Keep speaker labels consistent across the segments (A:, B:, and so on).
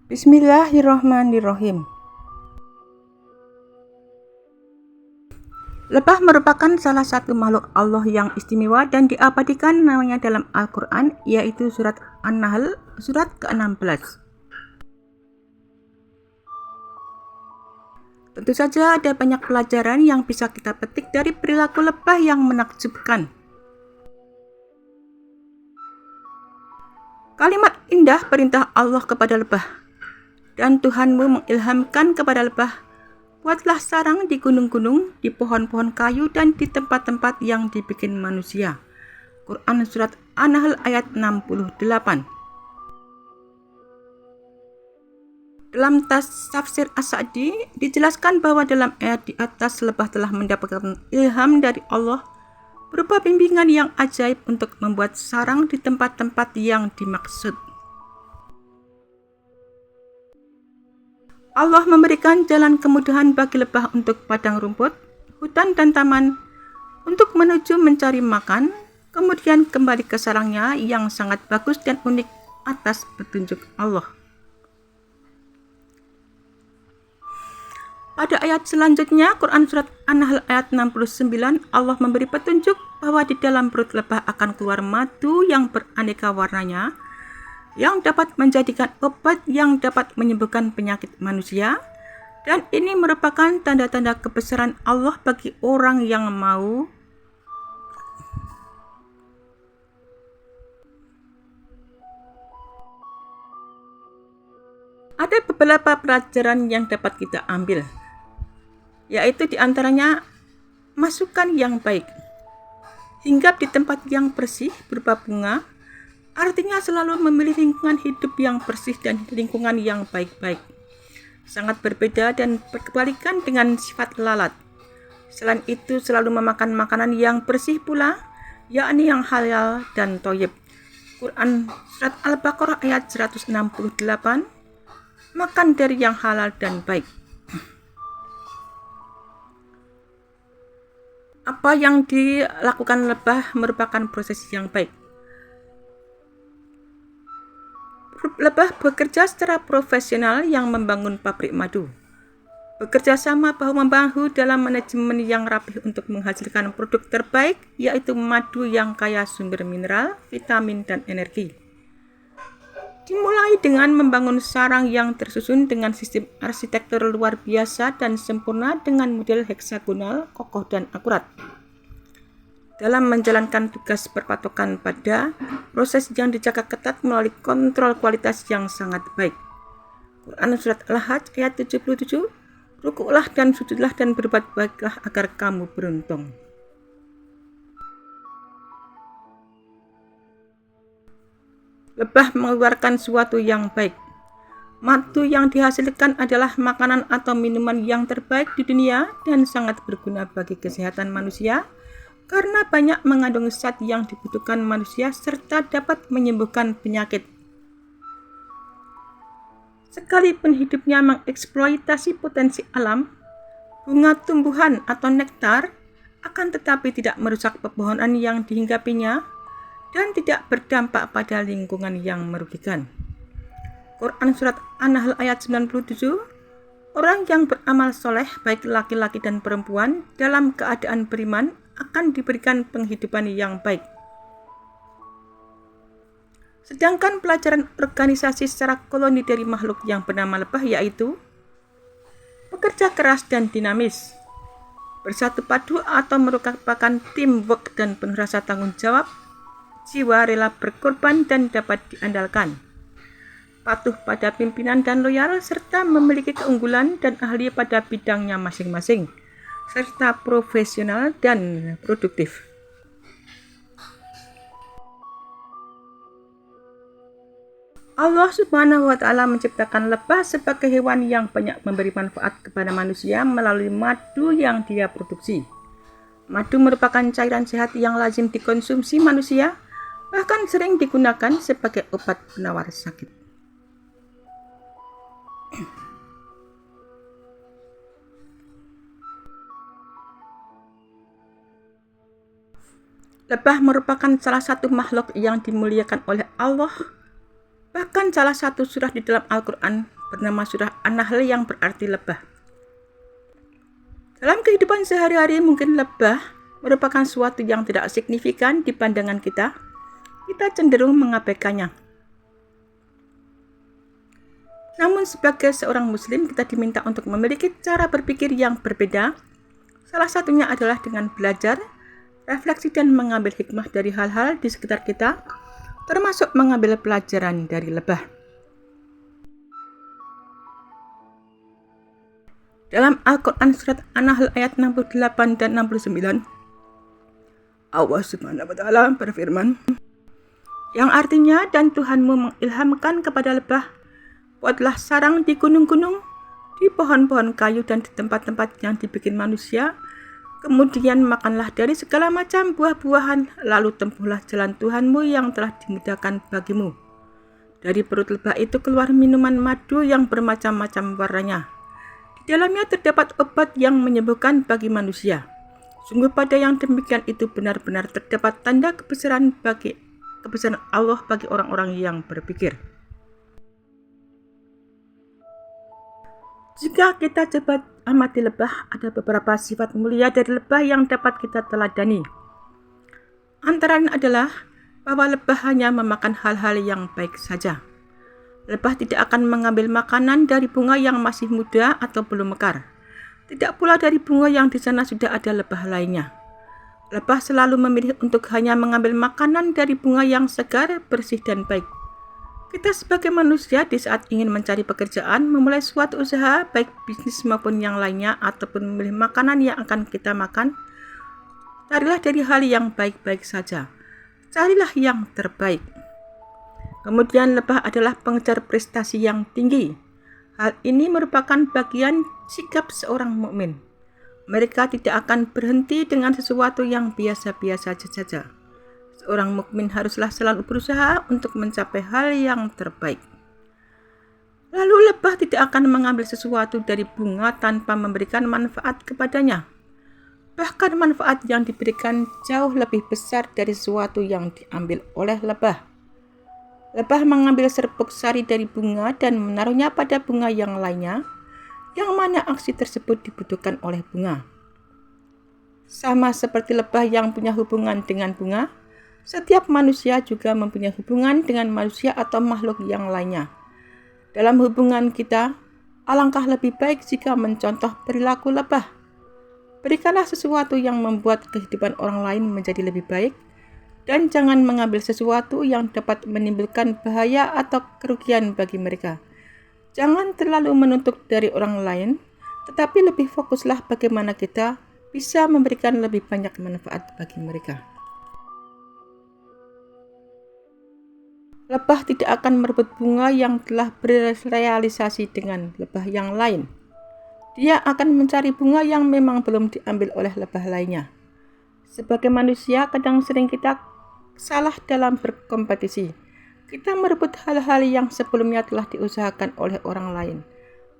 A: Bismillahirrahmanirrahim. Lebah merupakan salah satu makhluk Allah yang istimewa dan diabadikan namanya dalam Al-Quran, yaitu surat An-Nahl, surat ke-16. Tentu saja ada banyak pelajaran yang bisa kita petik dari perilaku lebah yang menakjubkan. Kalimat indah perintah Allah kepada lebah. Dan Tuhanmu mengilhamkan kepada lebah, buatlah sarang di gunung-gunung, di pohon-pohon kayu, dan di tempat-tempat yang dibikin manusia. Quran Surat An-Nahl ayat 68. Dalam tafsir As-Sa'di dijelaskan bahwa dalam ayat di atas lebah telah mendapatkan ilham dari Allah berupa bimbingan yang ajaib untuk membuat sarang di tempat-tempat yang dimaksud. Allah memberikan jalan kemudahan bagi lebah untuk padang rumput, hutan dan taman, untuk menuju mencari makan, kemudian kembali ke sarangnya yang sangat bagus dan unik atas petunjuk Allah. Pada ayat selanjutnya, Quran Surat An-Nahl ayat 69, Allah memberi petunjuk bahwa di dalam perut lebah akan keluar madu yang beraneka warnanya, yang dapat menjadikan obat yang dapat menyembuhkan penyakit manusia, dan ini merupakan tanda-tanda kebesaran Allah bagi orang yang mau ada beberapa pelajaran yang dapat kita ambil, yaitu diantaranya masukan yang baik. Hinggap di tempat yang bersih berupa bunga, artinya selalu memilih lingkungan hidup yang bersih dan lingkungan yang baik-baik. Sangat berbeda dan berkebalikan dengan sifat lalat. Selain itu selalu memakan makanan yang bersih pula, yakni yang halal dan thayyib. Quran Surat Al-Baqarah ayat 168, makan dari yang halal dan baik. Apa yang dilakukan lebah merupakan proses yang baik. Lebah bekerja secara profesional yang membangun pabrik madu. Bekerja sama bahu-membahu dalam manajemen yang rapih untuk menghasilkan produk terbaik, yaitu madu yang kaya sumber mineral, vitamin, dan energi. Dimulai dengan membangun sarang yang tersusun dengan sistem arsitektur luar biasa dan sempurna dengan model heksagonal, kokoh, dan akurat. Dalam menjalankan tugas berpatokan pada proses yang dijaga ketat melalui kontrol kualitas yang sangat baik. Quran Surat Al-Hajj ayat 77, rukuklah dan sujudlah dan berbuat baiklah agar kamu beruntung. Lebah mengeluarkan sesuatu yang baik. Madu yang dihasilkan adalah makanan atau minuman yang terbaik di dunia dan sangat berguna bagi kesehatan manusia, karena banyak mengandung zat yang dibutuhkan manusia serta dapat menyembuhkan penyakit. Sekalipun hidupnya mengeksploitasi potensi alam, bunga tumbuhan atau nektar, akan tetapi tidak merusak pepohonan yang dihinggapinya dan tidak berdampak pada lingkungan yang merugikan. Quran Surat An-Nahl ayat 97, orang yang beramal soleh baik laki-laki dan perempuan dalam keadaan beriman akan diberikan penghidupan yang baik. Sedangkan pelajaran organisasi secara koloni dari makhluk yang bernama lebah yaitu bekerja keras dan dinamis, bersatu padu atau merupakan teamwork dan penuh rasa tanggung jawab, jiwa rela berkorban dan dapat diandalkan, patuh pada pimpinan dan loyal, serta memiliki keunggulan dan ahli pada bidangnya masing-masing, serta profesional dan produktif. Allah Subhanahu wa Ta'ala menciptakan lebah sebagai hewan yang banyak memberi manfaat kepada manusia melalui madu yang dia produksi. Madu merupakan cairan sehat yang lazim dikonsumsi manusia, bahkan sering digunakan sebagai obat penawar sakit. Lebah merupakan salah satu makhluk yang dimuliakan oleh Allah Bahkan salah satu surah di dalam Al-Quran bernama surah An-Nahl yang berarti lebah. Dalam kehidupan sehari-hari mungkin lebah merupakan suatu yang tidak signifikan di pandangan kita. Kita cenderung mengabaikannya. Namun sebagai seorang muslim kita diminta untuk memiliki cara berpikir yang berbeda. Salah satunya adalah dengan belajar, refleksi dan mengambil hikmah dari hal-hal di sekitar kita, termasuk mengambil pelajaran dari lebah. Dalam Al-Quran surat An-Nahl ayat 68 dan 69, Allah Subhanahu wa Ta'ala berfirman, yang artinya, dan Tuhanmu mengilhamkan kepada lebah, buatlah sarang di gunung-gunung, di pohon-pohon kayu dan di tempat-tempat yang dibikin manusia. Kemudian makanlah dari segala macam buah-buahan, lalu tempuhlah jalan Tuhanmu yang telah dimudahkan bagimu. Dari perut lebah itu keluar minuman madu yang bermacam-macam warnanya. Di dalamnya terdapat obat yang menyembuhkan bagi manusia. Sungguh pada yang demikian itu benar-benar terdapat tanda kebesaran Allah bagi orang-orang yang berpikir. Jika kita coba amati lebah, ada beberapa sifat mulia dari lebah yang dapat kita teladani. Antara lain adalah bahwa lebah hanya memakan hal-hal yang baik saja. Lebah tidak akan mengambil makanan dari bunga yang masih muda atau belum mekar. Tidak pula dari bunga yang di sana sudah ada lebah lainnya. Lebah selalu memilih untuk hanya mengambil makanan dari bunga yang segar, bersih, dan baik. Kita sebagai manusia di saat ingin mencari pekerjaan, memulai suatu usaha, baik bisnis maupun yang lainnya, ataupun memilih makanan yang akan kita makan, carilah dari hal yang baik-baik saja. Carilah yang terbaik. Kemudian lebah adalah pengejar prestasi yang tinggi. Hal ini merupakan bagian sikap seorang mukmin. Mereka tidak akan berhenti dengan sesuatu yang biasa-biasa saja. Seorang mukmin haruslah selalu berusaha untuk mencapai hal yang terbaik. Lalu lebah tidak akan mengambil sesuatu dari bunga tanpa memberikan manfaat kepadanya. Bahkan manfaat yang diberikan jauh lebih besar dari sesuatu yang diambil oleh lebah. Lebah mengambil serbuk sari dari bunga dan menaruhnya pada bunga yang lainnya, yang mana aksi tersebut dibutuhkan oleh bunga. Sama seperti lebah yang punya hubungan dengan bunga, setiap manusia juga mempunyai hubungan dengan manusia atau makhluk yang lainnya. Dalam hubungan kita, alangkah lebih baik jika mencontoh perilaku lebah. Berikanlah sesuatu yang membuat kehidupan orang lain menjadi lebih baik, dan jangan mengambil sesuatu yang dapat menimbulkan bahaya atau kerugian bagi mereka. Jangan terlalu menuntut dari orang lain, tetapi lebih fokuslah bagaimana kita bisa memberikan lebih banyak manfaat bagi mereka. Lebah tidak akan merebut bunga yang telah berealisasi dengan lebah yang lain. Dia akan mencari bunga yang memang belum diambil oleh lebah lainnya. Sebagai manusia, kadang sering kita salah dalam berkompetisi. Kita merebut hal-hal yang sebelumnya telah diusahakan oleh orang lain.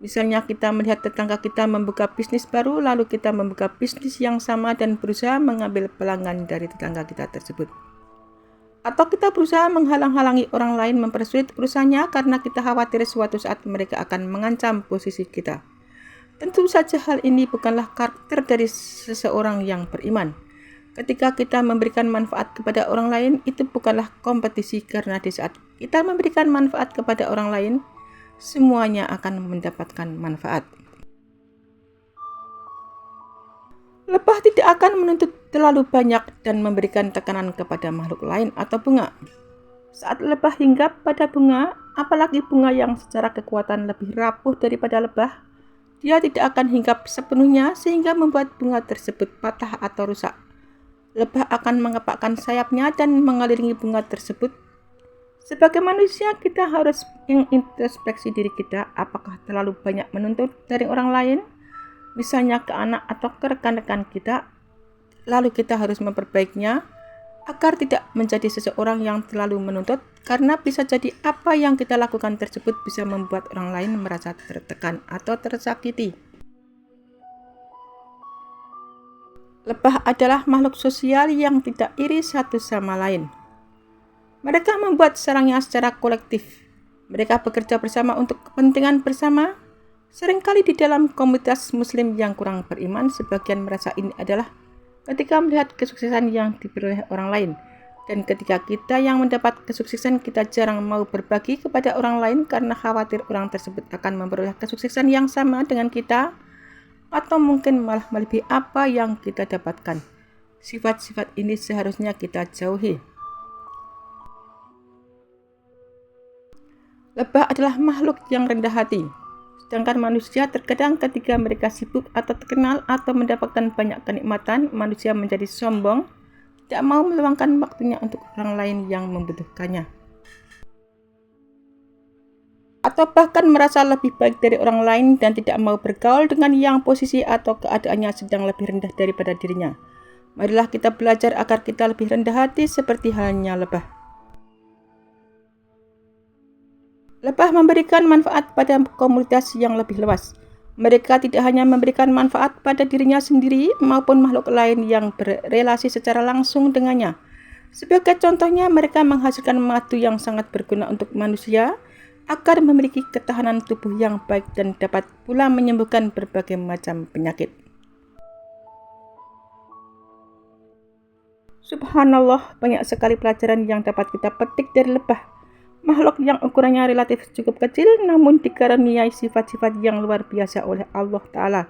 A: Misalnya kita melihat tetangga kita membuka bisnis baru, lalu kita membuka bisnis yang sama dan berusaha mengambil pelanggan dari tetangga kita tersebut. Atau kita berusaha menghalang-halangi orang lain mempersulit urusannya karena kita khawatir suatu saat mereka akan mengancam posisi kita. Tentu saja hal ini bukanlah karakter dari seseorang yang beriman. Ketika kita memberikan manfaat kepada orang lain, itu bukanlah kompetisi karena di saat kita memberikan manfaat kepada orang lain, semuanya akan mendapatkan manfaat. Lebah tidak akan menuntut terlalu banyak dan memberikan tekanan kepada makhluk lain atau bunga. Saat lebah hinggap pada bunga, apalagi bunga yang secara kekuatan lebih rapuh daripada lebah, dia tidak akan hinggap sepenuhnya sehingga membuat bunga tersebut patah atau rusak. Lebah akan mengepakkan sayapnya dan mengelilingi bunga tersebut. Sebagai manusia, kita harus mengintrospeksi diri kita, apakah terlalu banyak menuntut dari orang lain, misalnya ke anak atau ke rekan-rekan kita. Lalu kita harus memperbaikinya agar tidak menjadi seseorang yang terlalu menuntut, karena bisa jadi apa yang kita lakukan tersebut bisa membuat orang lain merasa tertekan atau tersakiti. Lebah adalah makhluk sosial yang tidak iri satu sama lain. Mereka membuat sarangnya secara kolektif. Mereka bekerja bersama untuk kepentingan bersama. Seringkali di dalam komunitas muslim yang kurang beriman, sebagian merasa ini adalah ketika melihat kesuksesan yang diperoleh orang lain. Dan ketika kita yang mendapat kesuksesan, kita jarang mau berbagi kepada orang lain karena khawatir orang tersebut akan memperoleh kesuksesan yang sama dengan kita, atau mungkin malah melebihi apa yang kita dapatkan. Sifat-sifat ini seharusnya kita jauhi. Lebah adalah makhluk yang rendah hati. Sedangkan manusia terkadang ketika mereka sibuk atau terkenal atau mendapatkan banyak kenikmatan, manusia menjadi sombong, tidak mau meluangkan waktunya untuk orang lain yang membutuhkannya. Atau bahkan merasa lebih baik dari orang lain dan tidak mau bergaul dengan yang posisi atau keadaannya sedang lebih rendah daripada dirinya. Marilah kita belajar agar kita lebih rendah hati seperti halnya lebah. Lebah memberikan manfaat pada komunitas yang lebih luas. Mereka tidak hanya memberikan manfaat pada dirinya sendiri maupun makhluk lain yang berrelasi secara langsung dengannya. Sebagai contohnya, mereka menghasilkan madu yang sangat berguna untuk manusia agar memiliki ketahanan tubuh yang baik dan dapat pula menyembuhkan berbagai macam penyakit. Subhanallah, banyak sekali pelajaran yang dapat kita petik dari lebah. Makhluk yang ukurannya relatif cukup kecil namun dikaruniai sifat-sifat yang luar biasa oleh Allah Ta'ala.